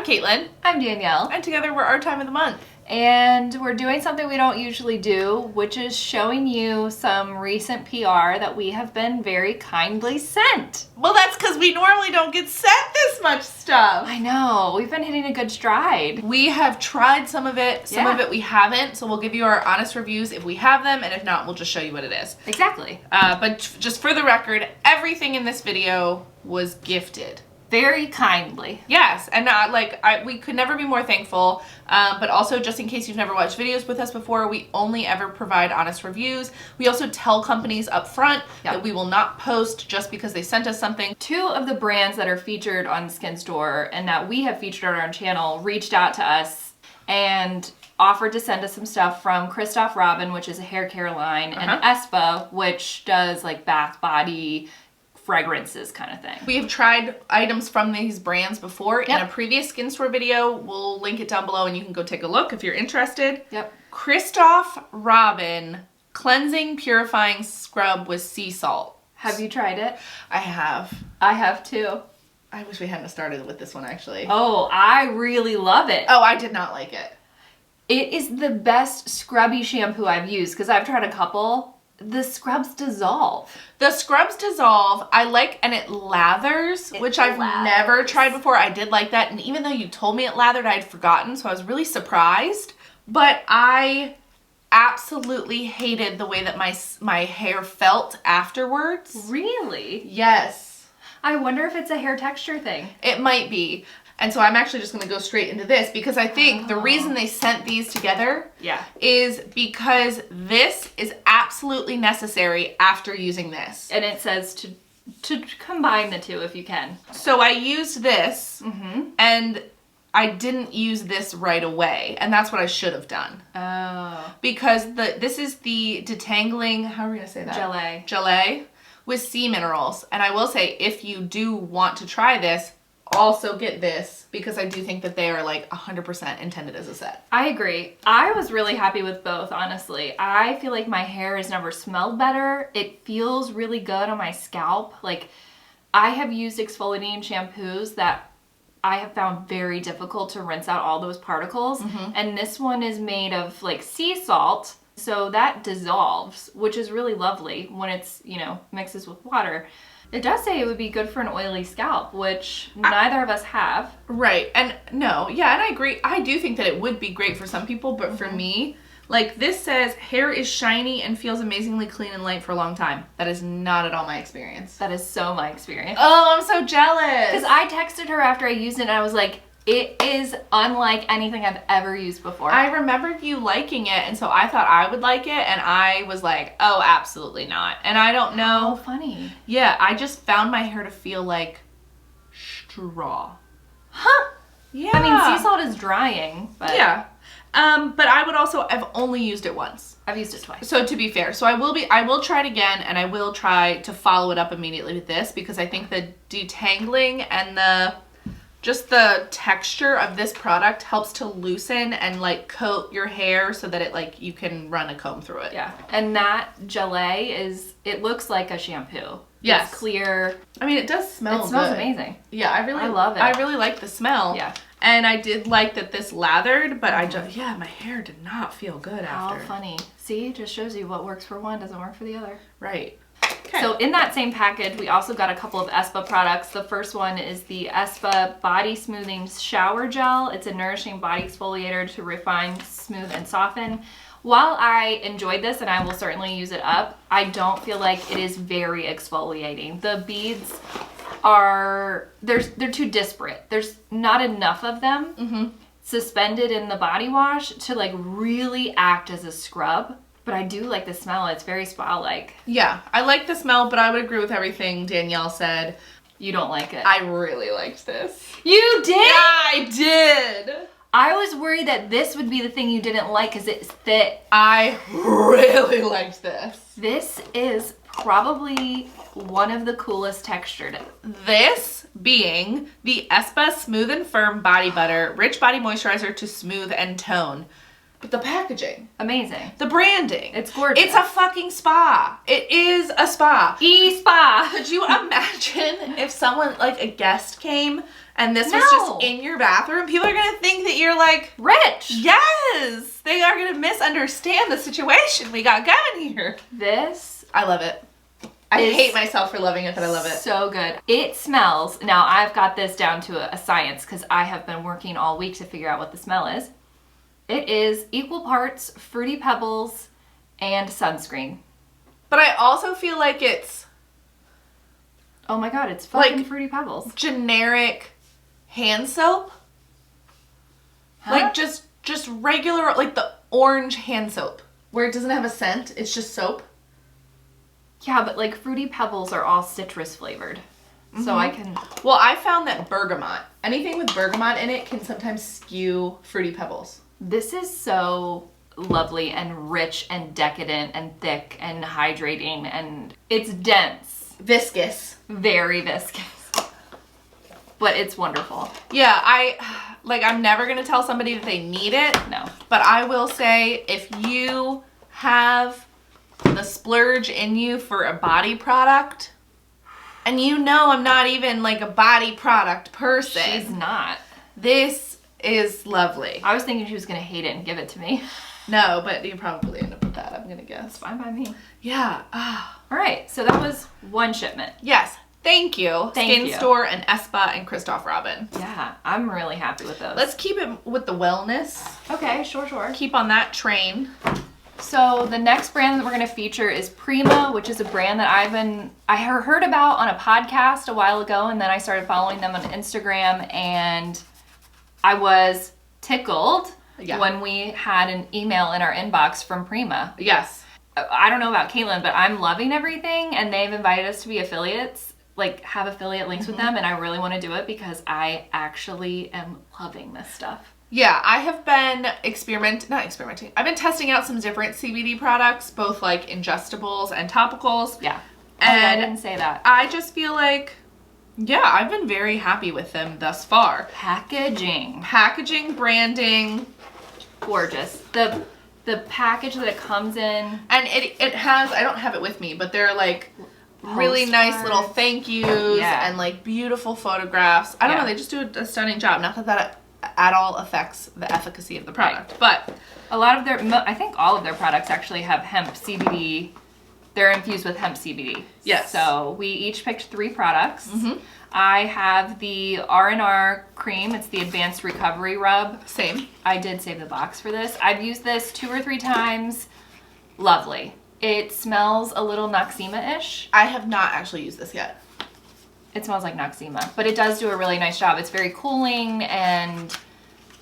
I'm Caitlin. I'm Danielle. And together we're Our Time of the Month. And we're doing something we don't usually do, which is showing you some recent PR that we have been very kindly sent. Well, that's because we normally don't get sent this much stuff. I know. We've been hitting a good stride. We have tried some of it. Some of it we haven't. So we'll give you our honest reviews if we have them. And if not, we'll just show you what it is. Exactly. But just for the record, everything in this video was gifted. Very kindly. Yes, and we could never be more thankful, but also just in case you've never watched videos with us before, we only ever provide honest reviews. We also tell companies up front that we will not post just because they sent us something. 2 of the brands that are featured on Skin Store and that we have featured on our channel reached out to us and offered to send us some stuff from Christophe Robin, which is a hair care line, and ESPA, which does like bath, body, fragrances kind of thing. We have tried items from these brands before in a previous Skin Store video. We'll link it down below and you can go take a look if you're interested. Yep. Christophe Robin Cleansing Purifying Scrub with Sea Salt. Have you tried it? I have. I have too. I wish we hadn't started with this one actually. Oh, I really love it. Oh, I did not like it. It is the best scrubby shampoo I've used because I've tried a couple. The scrubs dissolve. The scrubs dissolve. I like, and it lathers, which I've never tried before. I did like that, and even though you told me it lathered, I had forgotten, so I was really surprised. But I absolutely hated the way that my hair felt afterwards. Really? Yes. I wonder if it's a hair texture thing. It might be. And so I'm actually just going to go straight into this because I think the reason they sent these together is because this is absolutely necessary after using this. And it says to combine the two if you can. So I used this and I didn't use this right away. And that's what I should have done. Oh. Because this is the Detangling, how are we going to say that? Gelée. Gelée with sea minerals. And I will say, if you do want to try this, also get this because I do think that they are like 100% intended as a set. I agree. I was really happy with both, honestly. I feel like my hair has never smelled better. It feels really good on my scalp. Like, I have used exfoliating shampoos that I have found very difficult to rinse out all those particles. And this one is made of like sea salt. So that dissolves, which is really lovely when it's, mixes with water. It does say it would be good for an oily scalp, which neither of us have. Right. And no, yeah, and I agree. I do think that it would be great for some people, but for me, like this says, hair is shiny and feels amazingly clean and light for a long time. That is not at all my experience. That is so my experience. Oh, I'm so jealous. Because I texted her after I used it and I was like, it is unlike anything I've ever used before. I remembered you liking it, and so I thought I would like it, and I was like, oh, absolutely not. And I don't know. Oh, funny. Yeah, I just found my hair to feel like straw. Huh. Yeah. I mean, sea salt is drying, but... Yeah. But I would also, I've only used it once. I've used it twice. So to be fair, I will try it again, and I will try to follow it up immediately with this, because I think the detangling and just the texture of this product helps to loosen and like coat your hair so that it like you can run a comb through it. Yeah. And that Gelée it looks like a shampoo. Yes. It's clear. I mean, it does smell good. It smells amazing. Yeah, I love it. I really like the smell. Yeah. And I did like that this lathered, but my hair did not feel good after. How funny. See, it just shows you what works for one doesn't work for the other. Right. Okay. So in that same package, we also got a couple of ESPA products. The first one is the ESPA Body Smoothing Shower Gel. It's a nourishing body exfoliator to refine, smooth, and soften. While I enjoyed this, and I will certainly use it up, I don't feel like it is very exfoliating. The beads they're too disparate. There's not enough of them suspended in the body wash to like really act as a scrub. But I do like the smell. It's very spa-like. Yeah, I like the smell, but I would agree with everything Danielle said. You don't like it. I really liked this. You did? Yeah, I did. I was worried that this would be the thing you didn't like because it's thick. I really liked this. This is probably one of the coolest textured. This being the ESPA Smooth and Firm Body Butter, Rich Body Moisturizer to Smooth and Tone. But the packaging. Amazing. The branding. It's gorgeous. It's a fucking spa. It is a spa. ESPA. Could you imagine if someone, like a guest came and this was just in your bathroom? People are going to think that you're like... rich. Yes. They are going to misunderstand the situation we got going here. This... I love it. I hate myself for loving it, but I love it. So good. It smells... Now, I've got this down to a science because I have been working all week to figure out what the smell is. It is equal parts Fruity Pebbles and sunscreen. But I also feel like it's... Oh my god, it's fucking like Fruity Pebbles. Generic hand soap. Huh? Like just regular, like the orange hand soap. Where it doesn't have a scent, it's just soap. Yeah, but like Fruity Pebbles are all citrus flavored. So I can... Well, I found that bergamot, anything with bergamot in it can sometimes skew Fruity Pebbles. This is so lovely and rich and decadent and thick and hydrating, and it's dense. Viscous. Very viscous. But it's wonderful. Yeah, I'm never going to tell somebody that they need it. No. But I will say, if you have the splurge in you for a body product, and you know I'm not even like a body product person. She's not. This is lovely. I was thinking she was going to hate it and give it to me. No, but you probably end up with that, I'm going to guess. It's fine by me. Yeah. All right, so that was one shipment. Yes. Thank you. Thank you. Store and ESPA and Christophe Robin. Yeah, I'm really happy with those. Let's keep it with the wellness. Okay, sure. Keep on that train. So the next brand that we're going to feature is Prima, which is a brand that I heard about on a podcast a while ago, and then I started following them on Instagram, and I was tickled when we had an email in our inbox from Prima. Yes. I don't know about Caitlin, but I'm loving everything, and they've invited us to be affiliates, like have affiliate links with them, and I really want to do it because I actually am loving this stuff. Yeah, I have been I've been testing out some different CBD products, both like ingestibles and topicals. Yeah. And I didn't say that. I just feel like, yeah, I've been very happy with them thus far. Packaging, branding. gorgeous. The package that it comes in. And it has, I don't have it with me, but they're like really nice little thank yous and like beautiful photographs. I don't know, they just do a stunning job. Not that at all affects the efficacy of the product, but a lot of I think all of their products actually have hemp CBD. They're infused with hemp CBD. Yes. So we each picked 3 products. I have the R R Cream. It's the Advanced Recovery Rub. Same. I did save the box for this. I've used this 2 or 3 times. Lovely. It smells a little Noxzema-ish. I have not actually used this yet. It smells like Noxzema, but it does do a really nice job. It's very cooling, and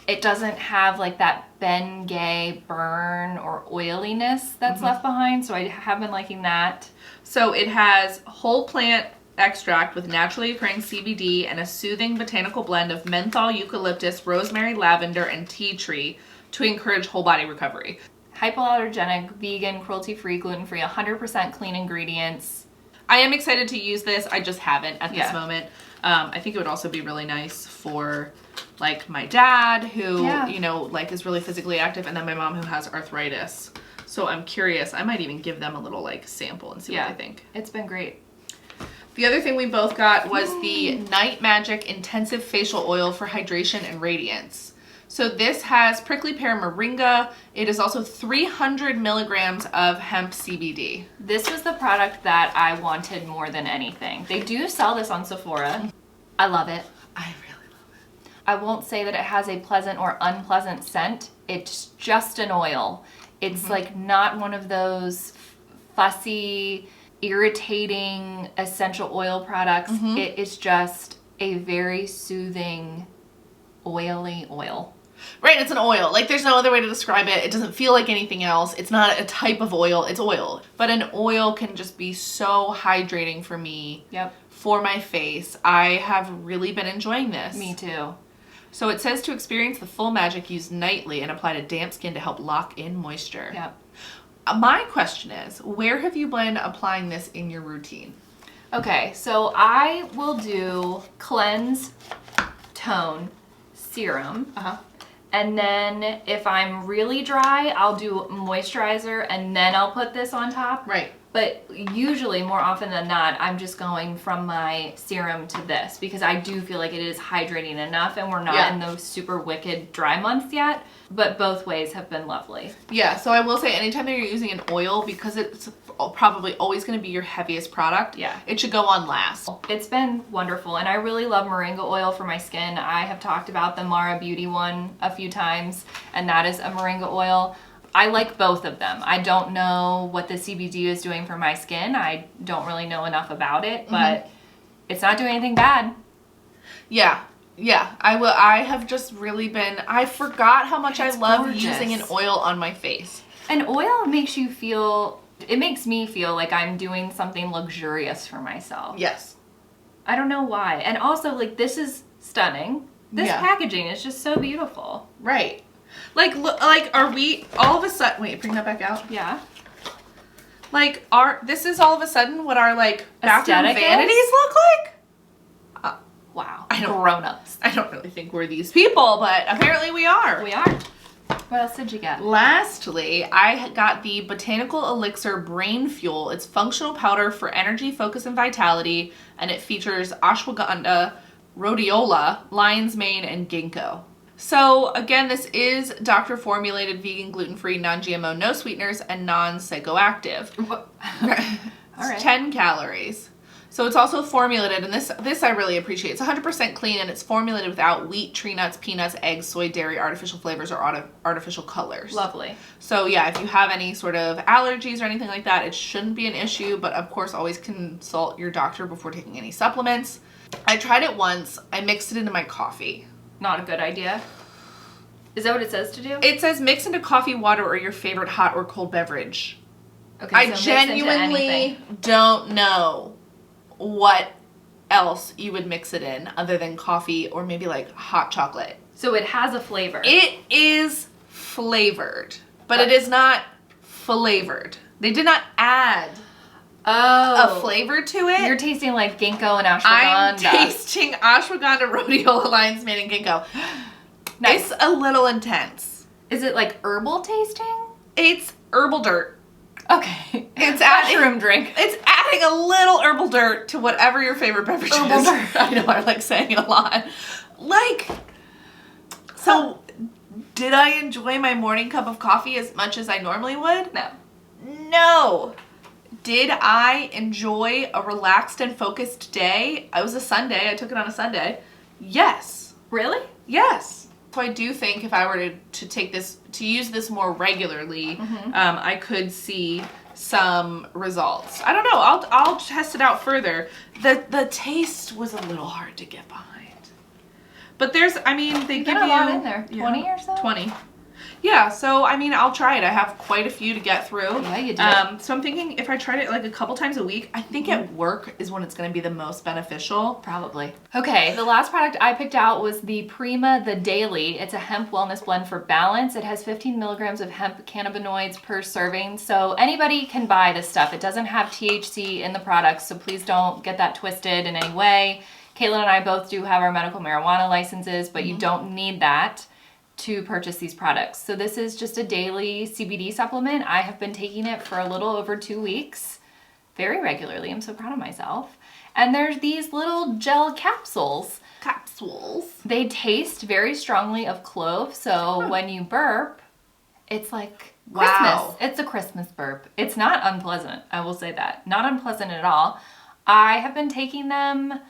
it doesn't have like that Bengay burn or oiliness that's left behind, so I have been liking that. So it has whole plant extract with naturally occurring CBD and a soothing botanical blend of menthol, eucalyptus, rosemary, lavender, and tea tree to encourage whole body recovery. Hypoallergenic, vegan, cruelty-free, gluten-free, 100% clean ingredients. I am excited to use this. I just haven't at this moment. I think it would also be really nice for like my dad who, you know, like is really physically active, and then my mom who has arthritis. So I'm curious. I might even give them a little like sample and see what they think. It's been great. The other thing we both got was the Night Magic Intensive Facial Oil for Hydration and Radiance. So this has prickly pear moringa. It is also 300 milligrams of hemp CBD. This was the product that I wanted more than anything. They do sell this on Sephora. I love it. I really love it. I won't say that it has a pleasant or unpleasant scent. It's just an oil. It's like not one of those fussy, irritating essential oil products. It is just a very soothing, oily oil. Right, it's an oil. Like, there's no other way to describe it. It doesn't feel like anything else. It's not a type of oil. It's oil. But an oil can just be so hydrating for me. Yep. For my face. I have really been enjoying this. Me too. So it says to experience the full magic, use nightly and apply to damp skin to help lock in moisture. Yep. My question is, where have you been applying this in your routine? Okay, so I will do cleanse, tone, serum. And then if I'm really dry, I'll do moisturizer and then I'll put this on top. Right. But usually, more often than not, I'm just going from my serum to this because I do feel like it is hydrating enough and we're not in those super wicked dry months yet. But both ways have been lovely. Yeah, so I will say anytime that you're using an oil, because it's probably always going to be your heaviest product, it should go on last. It's been wonderful, and I really love moringa oil for my skin. I have talked about the Mara Beauty one a few times, and that is a moringa oil. I like both of them. I don't know what the CBD is doing for my skin. I don't really know enough about it, but it's not doing anything bad. Yeah. Yeah, I have just really been, I forgot how much I love using an oil on my face. An oil makes you feel, it makes me feel like I'm doing something luxurious for myself. Yes. I don't know why. And also, like, this is stunning. This packaging is just so beautiful. Right. Like, look, like, are we all of a sudden, wait, bring that back out. Yeah. Like, this is all of a sudden what our, like, bathroom aesthetic vanities look like? Wow. Grown-ups. I don't really think we're these people, but apparently we are. We are. What else did you get? Lastly, I got the Botanical Elixir Brain Fuel. It's functional powder for energy, focus, and vitality, and it features ashwagandha, rhodiola, lion's mane, and ginkgo. So again, this is doctor-formulated, vegan, gluten-free, non-GMO, no sweeteners, and non-psychoactive. All right. 10 calories. So it's also formulated, and this I really appreciate. It's 100% clean, and it's formulated without wheat, tree nuts, peanuts, eggs, soy, dairy, artificial flavors, or artificial colors. Lovely. So yeah, if you have any sort of allergies or anything like that, it shouldn't be an issue, but of course always consult your doctor before taking any supplements. I tried it once. I mixed it into my coffee. Not a good idea. Is that what it says to do? It says mix into coffee, water, or your favorite hot or cold beverage. Okay, I genuinely don't know what else you would mix it in other than coffee or maybe like hot chocolate. So it has a flavor. It is flavored, but it is not flavored. They did not add a flavor to it. You're tasting like ginkgo and ashwagandha. I'm tasting ashwagandha, rhodiola, lion's mane, and ginkgo. Nice. It's a little intense. Is it like herbal tasting? It's herbal dirt. Okay. It's mushroom drink. It's adding a little herbal dirt to whatever your favorite beverage is. I know, I like saying it a lot. Like, so did I enjoy my morning cup of coffee as much as I normally would? No. No. Did I enjoy a relaxed and focused day? It was a Sunday. I took it on a Sunday. Yes. Really? Yes. So I do think if I were to take this, to use this more regularly, I could see some results. I don't know. I'll test it out further. The taste was a little hard to get behind. But there's, I mean, they give you a lot in there. 20 or so? 20. Yeah, so I mean, I'll try it. I have quite a few to get through. Yeah, you do. So I'm thinking if I tried it like a couple times a week, I think at work is when it's going to be the most beneficial. Probably. Okay, the last product I picked out was the Prima The Daily. It's a hemp wellness blend for balance. It has 15 milligrams of hemp cannabinoids per serving, so anybody can buy this stuff. It doesn't have THC in the product, so please don't get that twisted in any way. Caitlin and I both do have our medical marijuana licenses, but you don't need that to purchase these products. So this is just a daily CBD supplement. I have been taking it for a little over 2 weeks, very regularly. I'm so proud of myself. And there's these little gel capsules. They taste very strongly of clove, so when you burp, it's like Christmas. Wow. It's a Christmas burp. It's not unpleasant, I will say that. Not unpleasant at all. I have been taking them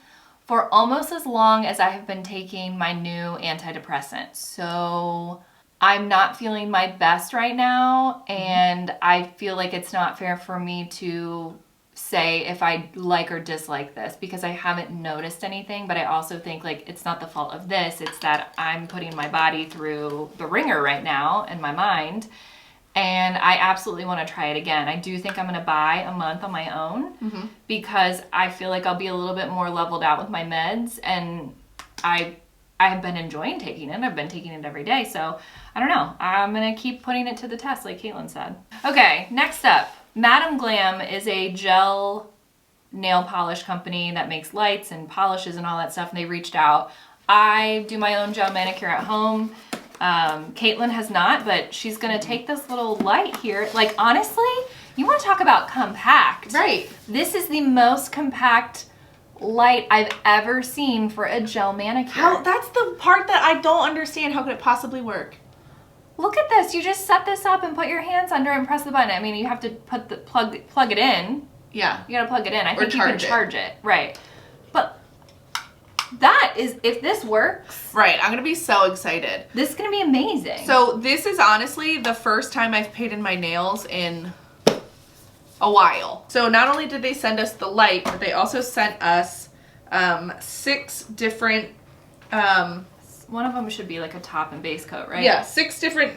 for almost as long as I have been taking my new antidepressant. So I'm not feeling my best right now, and I feel like it's not fair for me to say if I like or dislike this because I haven't noticed anything, but I also think like it's not the fault of this, it's that I'm putting my body through the ringer right now and my mind. And I absolutely want to try it again. I do think I'm going to buy a month on my own because I feel like I'll be a little bit more leveled out with my meds, and I have been enjoying taking it. I've been taking it every day, so I don't know. I'm going to keep putting it to the test like Caitlin said. Okay, next up. Madam Glam is a gel nail polish company that makes lights and polishes and all that stuff, and they reached out. I do my own gel manicure at home. Caitlin has not, but she's going to take this little light here. Like, honestly, you want to talk about compact. Right. This is the most compact light I've ever seen for a gel manicure. That's the part that I don't understand. How could it possibly work? Look at this. You just set this up and put your hands under it and press the button. I mean, you have to put the plug it in. Yeah. You got to plug it in. I Or think you can charge it. Right. But that is, if this works. Right. I'm going to be so excited. This is going to be amazing. So this is honestly the first time I've painted my nails in a while. So not only did they send us the light, but they also sent us 6 different one of them should be like a top and base coat, right? Yeah, 6 different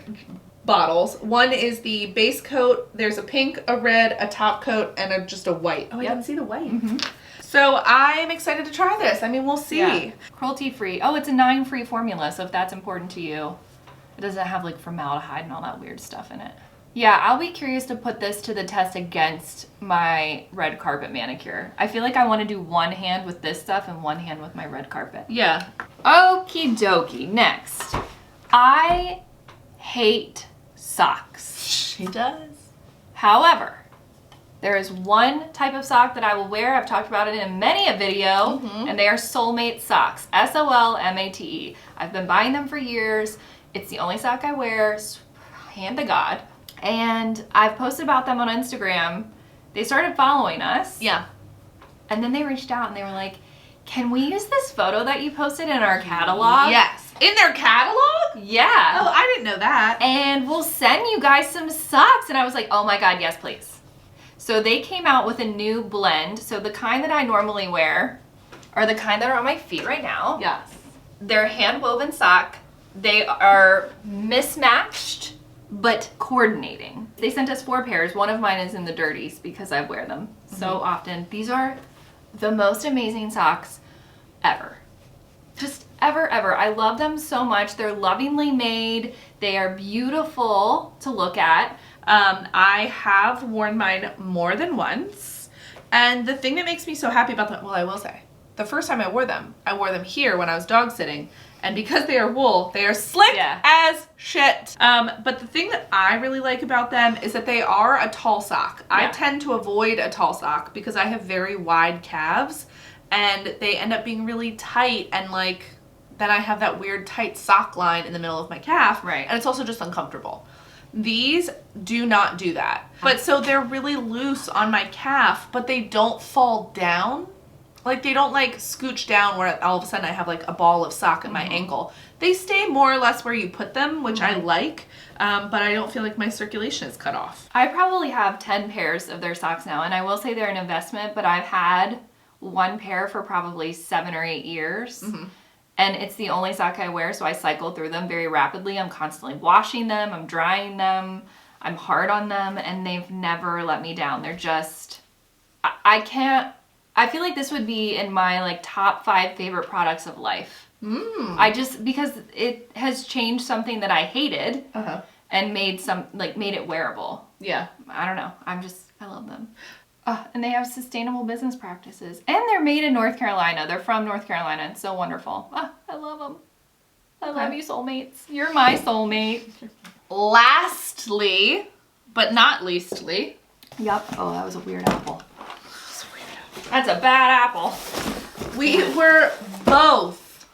bottles. One is the base coat. There's a pink, a red, a top coat, and just a white. Oh, I didn't see the white. Mm-hmm. So I'm excited to try this. I mean, we'll see. Yeah. Cruelty-free. Oh, it's a 9-free formula, so if that's important to you. It doesn't have like formaldehyde and all that weird stuff in it. Yeah, I'll be curious to put this to the test against my red carpet manicure. I feel like I want to do one hand with this stuff and one hand with my red carpet. Yeah. Okie dokie. Next. I hate socks. She does. However, there is one type of sock that I will wear. I've talked about it in many a video, and they are Solmate Socks. Solmate. I've been buying them for years. It's the only sock I wear, hand to God. And I've posted about them on Instagram. They started following us. Yeah. And then they reached out and they were like, can we use this photo that you posted in our catalog? Yes. In their catalog? Yeah. Oh, I didn't know that. And we'll send you guys some socks. And I was like, oh my God, yes, please. So they came out with a new blend. So the kind that I normally wear are the kind that are on my feet right now. Yes. They're hand-woven sock. They are mismatched, but coordinating. They sent us 4 pairs. One of mine is in the dirties because I wear them so often. These are the most amazing socks ever. Just ever, ever. I love them so much. They're lovingly made. They are beautiful to look at. I have worn mine more than once. And the thing that makes me so happy about them, well, I will say, the first time I wore them here when I was dog sitting. And because they are wool, they are slick as shit. But the thing that I really like about them is that they are a tall sock. I tend to avoid a tall sock because I have very wide calves and they end up being really tight, and like then I have that weird tight sock line in the middle of my calf. Right. And it's also just uncomfortable. These do not do that. But so they're really loose on my calf, but they don't fall down. Like, they don't, like, scooch down where all of a sudden I have, like, a ball of sock at my ankle. They stay more or less where you put them, which I like, but I don't feel like my circulation is cut off. I probably have 10 pairs of their socks now, and I will say they're an investment, but I've had one pair for probably 7 or 8 years. And it's the only sock I wear, so I cycle through them very rapidly. I'm constantly washing them, I'm drying them, I'm hard on them, and they've never let me down. They're just, I feel like this would be in my like top 5 favorite products of life. Because it has changed something that I hated and made it wearable. Yeah. I don't know. I love them. And they have sustainable business practices. And they're made in North Carolina. They're from North Carolina. It's so wonderful. I love them. I love you, soulmates. You're my soulmate. Lastly, but not leastly. Yep. Oh, that was a weird apple. That's a bad apple. We were both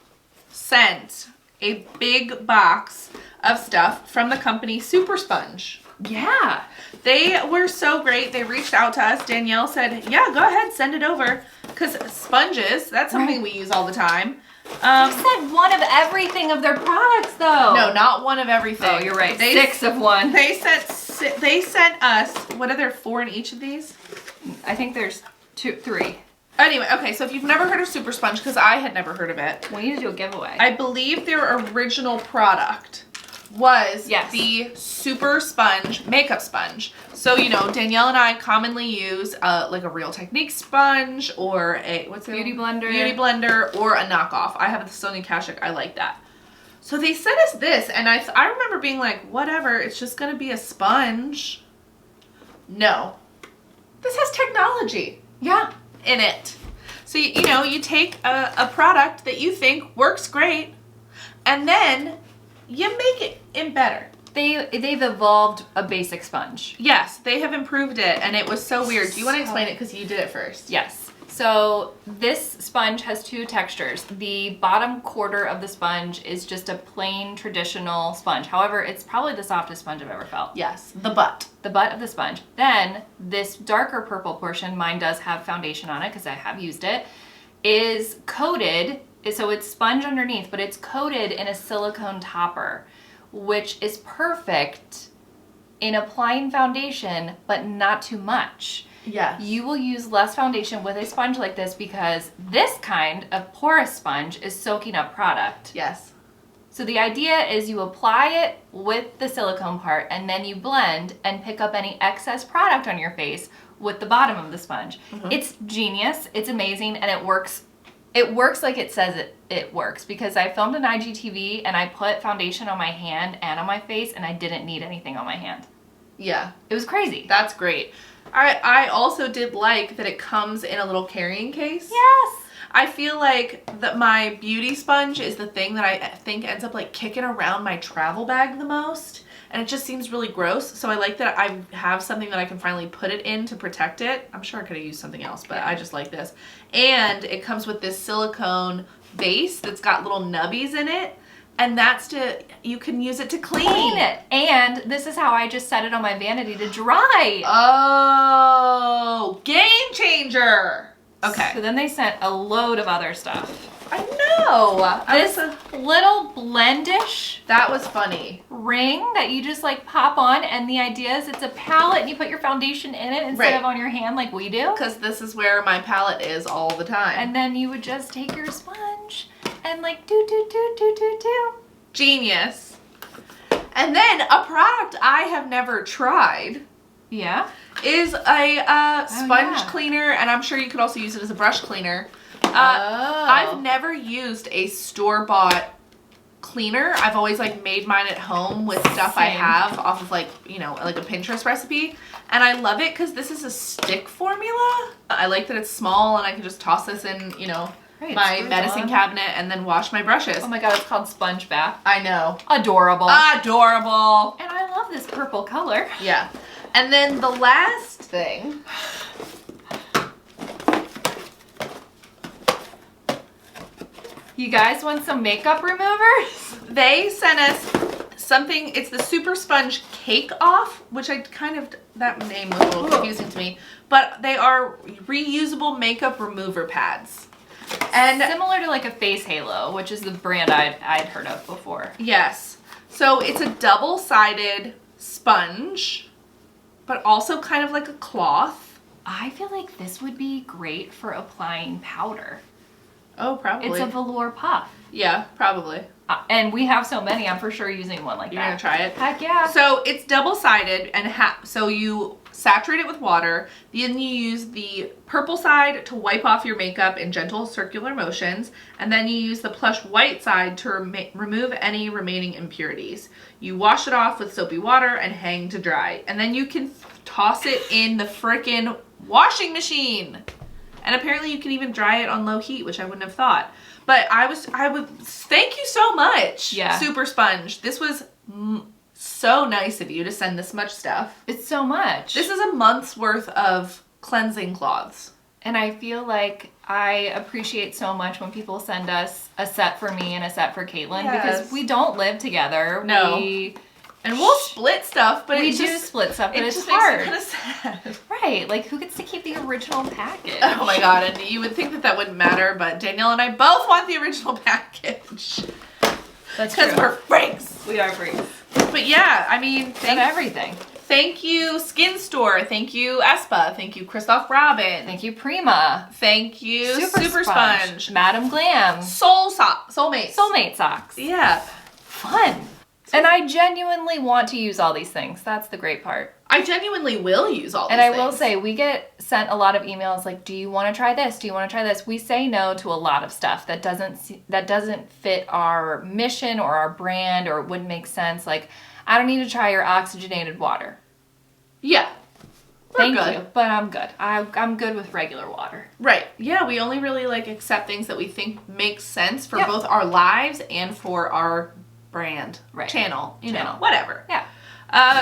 sent a big box of stuff from the company Super Sponge. Yeah. They were so great. They reached out to us. Danielle said, yeah, go ahead, send it over. Because sponges, that's something we use all the time. You said one of everything of their products, though. No, not one of everything. Oh, you're right. 6 of one. They sent us, what are there, 4 in each of these? I think there's 3. Anyway, okay, so if you've never heard of Super Sponge, because I had never heard of it. We need to do a giveaway. I believe their original product was the Super Sponge makeup sponge. So, you know, Danielle and I commonly use like a Real Technique sponge or a, Beauty blender. Beauty blender or a knockoff. I have the Sony Kashuk. I like that. So they sent us this, and I remember being like, whatever, it's just going to be a sponge. No. This has technology. Yeah. In it. So, you know, you take a product that you think works great, and then you make it better. They've evolved a basic sponge. Yes, they have improved it, and it was so weird. Do you want to explain it because you did it first? Yes. So this sponge has two textures. The bottom quarter of the sponge is just a plain traditional sponge. However, it's probably the softest sponge I've ever felt. Yes, the butt. The butt of the sponge. Then this darker purple portion, mine does have foundation on it because I have used it, is coated. So it's sponge underneath, but it's coated in a silicone topper, which is perfect in applying foundation, but not too much. Yes. You will use less foundation with a sponge like this because this kind of porous sponge is soaking up product. Yes. So the idea is you apply it with the silicone part and then you blend and pick up any excess product on your face with the bottom of the sponge. Mm-hmm. It's genius, it's amazing, and it works. It works like it says it works because I filmed an IGTV and I put foundation on my hand and on my face and I didn't need anything on my hand. Yeah. It was crazy. That's great. I also did like that it comes in a little carrying case. Yes. I feel like that my beauty sponge is the thing that I think ends up like kicking around my travel bag the most. And it just seems really gross. So I like that I have something that I can finally put it in to protect it. I'm sure I could have used something else, but I just like this. And it comes with this silicone base that's got little nubbies in it. And you can use it to clean it. And this is how I just set it on my vanity to dry. Oh, game changer. Okay. So then they sent a load of other stuff. I know. This little blendish. That was funny. Ring that you just like pop on, and the idea is it's a palette and you put your foundation in it instead of on your hand like we do. Because this is where my palette is all the time. And then you would just take your sponge and like do. Genius. And then a product I have never tried. Yeah. Is a sponge cleaner, and I'm sure you could also use it as a brush cleaner. I've never used a store-bought cleaner. I've always like made mine at home with stuff I have off of like, you know, like a Pinterest recipe. And I love it because this is a stick formula. I like that it's small and I can just toss this in, you know, my medicine cabinet and then wash my brushes. Oh my god, it's called Sponge Bath. I know. Adorable. Adorable. And I love this purple color. Yeah. And then the last thing. You guys want some makeup removers? They sent us something, it's the Super Sponge Cake Off, which that name was a little confusing to me, but they are reusable makeup remover pads. And similar to like a face halo, which is the brand I'd heard of before. Yes. So it's a double-sided sponge, but also kind of like a cloth. I feel like this would be great for applying powder. Oh, probably. It's a velour puff. Yeah, probably. And we have so many, I'm for sure using one like You're gonna try it? Heck yeah. So it's double-sided, and so you saturate it with water, then you use the purple side to wipe off your makeup in gentle circular motions, and then you use the plush white side to remove any remaining impurities. You wash it off with soapy water and hang to dry, and then you can toss it in the frickin' washing machine. And apparently you can even dry it on low heat, which I wouldn't have thought. But thank you so much, Super Sponge. This was so nice of you to send this much stuff. It's so much. This is a month's worth of cleansing cloths. And I feel like I appreciate so much when people send us a set for me and a set for Caitlin because we don't live together. No. And we'll split stuff, but we do split stuff, but it's hard. Makes it kind of sad. Right, like who gets to keep the original package? Oh my god, and you would think that wouldn't matter, but Danielle and I both want the original package. That's true. Because we're freaks. We are freaks. But yeah, I mean, everything. Thank you, Skin Store. Thank you, ESPA. Thank you, Christophe Robin. Thank you, Prima. Thank you, Super Sponge. Madam Glam. Solmate Socks. Yeah. Fun. And I genuinely want to use all these things. That's the great part. I genuinely will use all these things. And I will say, we get sent a lot of emails like, do you want to try this? Do you want to try this? We say no to a lot of stuff that doesn't fit our mission or our brand or wouldn't make sense. Like, I don't need to try your oxygenated water. Yeah. Thank you, but I'm good. I'm good with regular water. Right. Yeah, we only really accept things that we think make sense for both our lives and for our brand, Right. channel, you know, Channel. whatever. Yeah.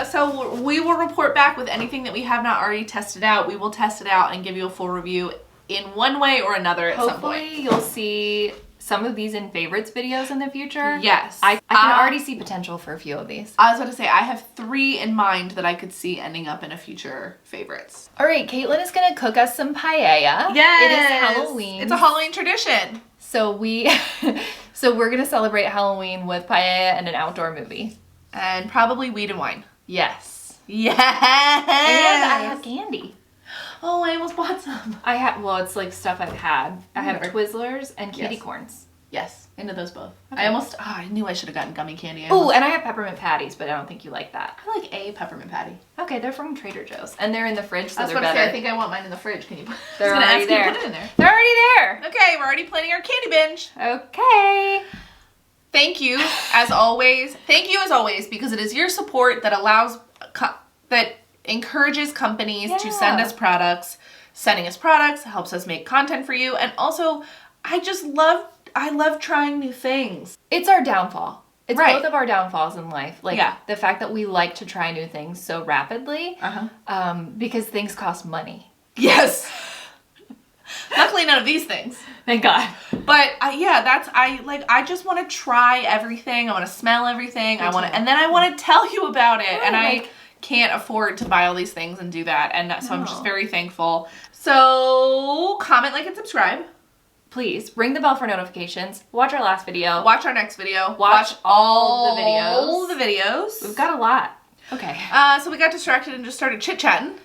So we will report back with anything that we have not already tested out. We will test it out and give you a full review in one way or another at some point. Hopefully you'll see some of these in favorites videos in the future. Yes. I can already see potential for a few of these. I was about to say, I have 3 in mind that I could see ending up in a future favorites. All right, Caitlin is going to cook us some paella. Yes. It is Halloween. It's a Halloween tradition. So we're going to celebrate Halloween with paella and an outdoor movie. And probably weed and wine. Yes. Yes. And I have candy. Oh, I almost bought some. Well, it's like stuff I've had. I have Whatever. Twizzlers and kitty Yes. corns. Yes, into those both. Okay. I knew I should have gotten gummy candy. Oh, and I have peppermint patties, but I don't think you like that. I like a peppermint patty. Okay, they're from Trader Joe's. And they're in the fridge, so I was they're about to better. say, I think I want mine in the fridge. Can you put They're I was gonna already ask you there. to put it in there. They're already there. Okay, we're already planning our candy binge. Okay. Thank you, as always. Thank you, as always, because it is your support that that encourages companies to send us products. Sending us products helps us make content for you, and also, I love trying new things. It's our downfall. It's Right. both of our downfalls in life. Like Yeah. the fact that we like to try new things so rapidly, because things cost money. Yes. Luckily, none of these things. Thank God. But I just want to try everything. I want to smell everything. And then I want to tell you about it. Yeah, and I like- can't afford to buy all these things and do that. And so I'm No. just very thankful. So comment, like, and subscribe. Please ring the bell for notifications. Watch our last video. Watch our next video. Watch all the videos. All the videos. We've got a lot. Okay. So we got distracted and just started chit-chatting.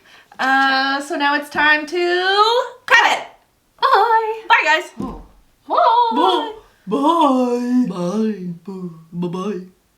So now it's time to cut it. Bye. Bye, guys. Bye. Bye. Bye. Bye. Bye. Bye.